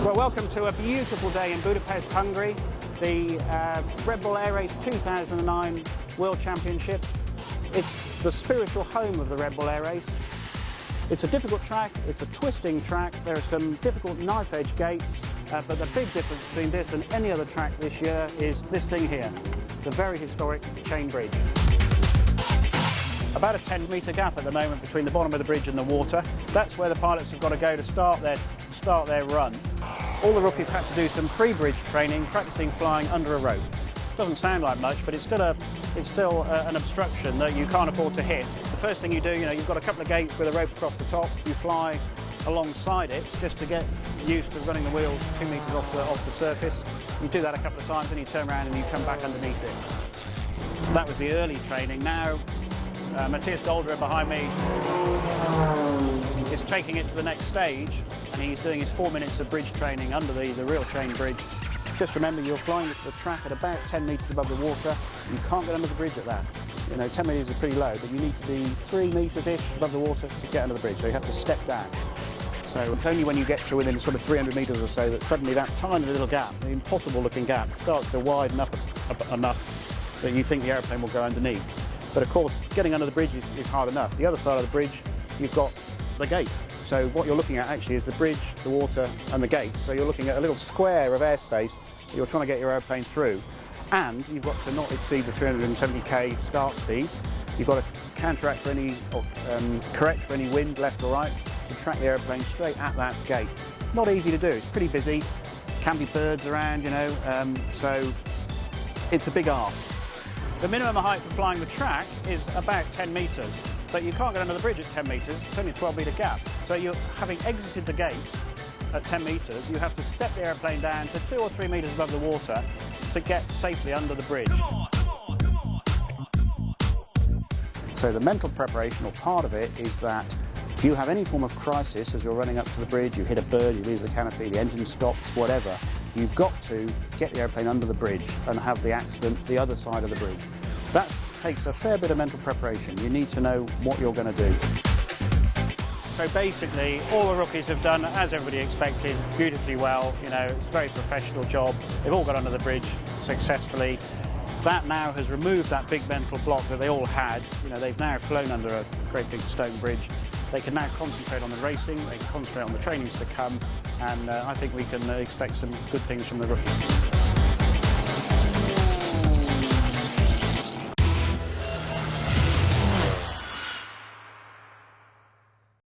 Well, welcome to a beautiful day in Budapest, Hungary, the Red Bull Air Race 2009 World Championship. It's the spiritual home of the Red Bull Air Race. It's a difficult track, it's a twisting track, there are some difficult knife-edge gates, but the big difference between this and any other track this year is this thing here, the very historic chain bridge. About a 10-metre gap at the moment between the bottom of the bridge and the water. That's where the pilots have got to go to start their run. All the rookies had to do some pre-bridge training, practicing flying under a rope. Doesn't sound like much, but it's still an obstruction that you can't afford to hit. The first thing you do, you've got a couple of gates with a rope across the top. You fly alongside it just to get used to running the wheels 2 metres off the surface. You do that a couple of times, then you turn around and you come back underneath it. That was the early training. Now, Matthias Golderer behind me is taking it to the next stage, and he's doing his 4 minutes of bridge training under the real chain bridge. Just remember, you're flying the track at about 10 metres above the water. You can't get under the bridge at that. 10 metres is pretty low, but you need to be 3 metres-ish above the water to get under the bridge, so you have to step down. So it's only when you get to within sort of 300 metres or so that suddenly that tiny little gap, the impossible-looking gap, starts to widen up enough that you think the aeroplane will go underneath. But of course, getting under the bridge is hard enough. The other side of the bridge, you've got the gate. So what you're looking at actually is the bridge, the water and the gate. So you're looking at a little square of airspace that you're trying to get your aeroplane through. And you've got to not exceed the 370k start speed. You've got to counteract for any, or correct for any wind left or right to track the aeroplane straight at that gate. Not easy to do, it's pretty busy. Can be birds around, so it's a big ask. The minimum height for flying the track is about 10 metres, but you can't get under the bridge at 10 metres, it's only a 12-metre gap. So you're having exited the gate at 10 metres, you have to step the aeroplane down to 2 or 3 metres above the water to get safely under the bridge. So the mental preparation, or part of it, is that if you have any form of crisis as you're running up to the bridge, you hit a bird, you lose the canopy, the engine stops, whatever, you've got to get the airplane under the bridge and have the accident the other side of the bridge. That takes a fair bit of mental preparation. You need to know what you're going to do. So basically, all the rookies have done, as everybody expected, beautifully well. It's a very professional job. They've all got under the bridge successfully. That now has removed that big mental block that they all had. They've now flown under a great big stone bridge. They can now concentrate on the racing, they can concentrate on the trainings to come, and I think we can expect some good things from the rookies.